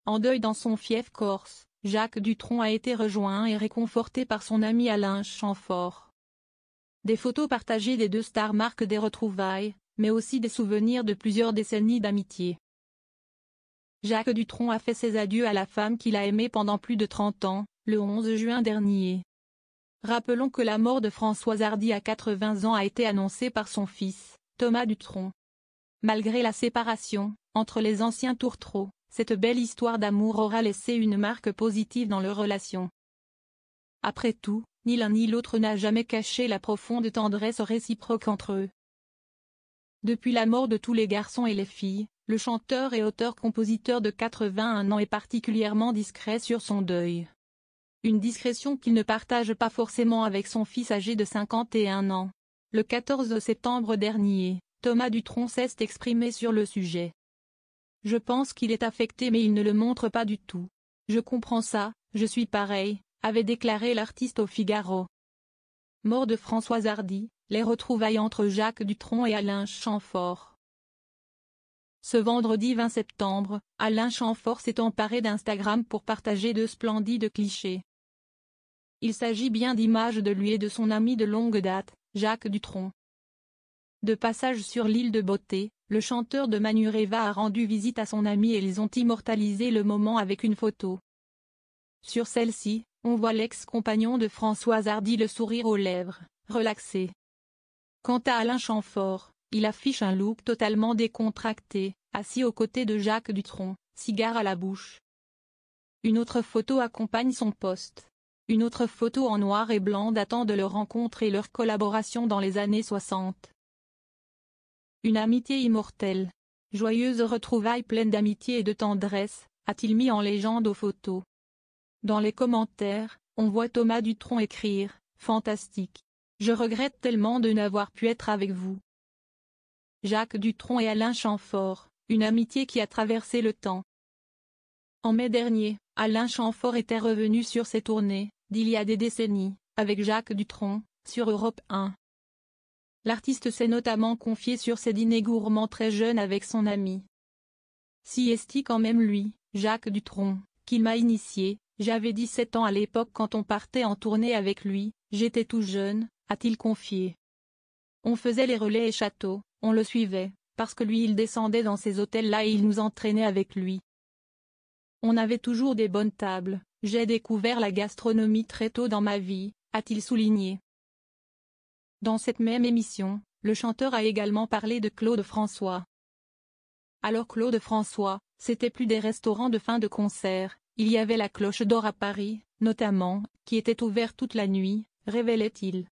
en deuil dans son fief corse, Jacques Dutronc a été rejoint et réconforté par son ami Alain Chamfort. Des photos partagées des deux stars marquent des retrouvailles, mais aussi des souvenirs de plusieurs décennies d'amitié. Jacques Dutronc a fait ses adieux à la femme qu'il a aimée pendant plus de 30 ans, le 11 juin dernier. Rappelons que la mort de Françoise Hardy à 80 ans a été annoncée par son fils, Thomas Dutronc. Malgré la séparation, entre les anciens tourtereaux, cette belle histoire d'amour aura laissé une marque positive dans leur relation. Après tout, ni l'un ni l'autre n'a jamais caché la profonde tendresse réciproque entre eux. Depuis la mort de tous les garçons et les filles, le chanteur et auteur-compositeur de 81 ans est particulièrement discret sur son deuil. Une discrétion qu'il ne partage pas forcément avec son fils âgé de 51 ans. Le 14 septembre dernier, Thomas Dutronc s'est exprimé sur le sujet. « Je pense qu'il est affecté mais il ne le montre pas du tout. Je comprends ça, je suis pareil », avait déclaré l'artiste au Figaro. Mort de Françoise Hardy, les retrouvailles entre Jacques Dutronc et Alain Chamfort. Ce vendredi 20 septembre, Alain Chamfort s'est emparé d'Instagram pour partager deux splendides clichés. Il s'agit bien d'images de lui et de son ami de longue date, Jacques Dutronc. De passage sur l'île de Beauté, le chanteur de Manureva a rendu visite à son ami et ils ont immortalisé le moment avec une photo. Sur celle-ci, on voit l'ex-compagnon de Françoise Hardy le sourire aux lèvres, relaxé. Quant à Alain Chamfort, il affiche un look totalement décontracté, assis aux côtés de Jacques Dutronc, cigare à la bouche. Une autre photo accompagne son post. Une autre photo en noir et blanc datant de leur rencontre et leur collaboration dans les années 60. Une amitié immortelle. Joyeuse retrouvaille pleine d'amitié et de tendresse, a-t-il mis en légende aux photos. Dans les commentaires, on voit Thomas Dutronc écrire « Fantastique. Je regrette tellement de n'avoir pu être avec vous. » Jacques Dutronc et Alain Chamfort, une amitié qui a traversé le temps. En mai dernier, Alain Chamfort était revenu sur ses tournées, d'il y a des décennies, avec Jacques Dutronc, sur Europe 1. L'artiste s'est notamment confié sur ses dîners gourmands très jeune avec son ami. Si est-il quand même lui, Jacques Dutronc, qui m'a initié, j'avais 17 ans à l'époque quand on partait en tournée avec lui, j'étais tout jeune, a-t-il confié. On faisait les relais et châteaux, on le suivait, parce que lui il descendait dans ces hôtels-là et il nous entraînait avec lui. On avait toujours des bonnes tables, j'ai découvert la gastronomie très tôt dans ma vie, a-t-il souligné. Dans cette même émission, le chanteur a également parlé de Claude François. Alors Claude François, c'était plus des restaurants de fin de concert, il y avait la Cloche d'Or à Paris, notamment, qui était ouverte toute la nuit, révélait-il.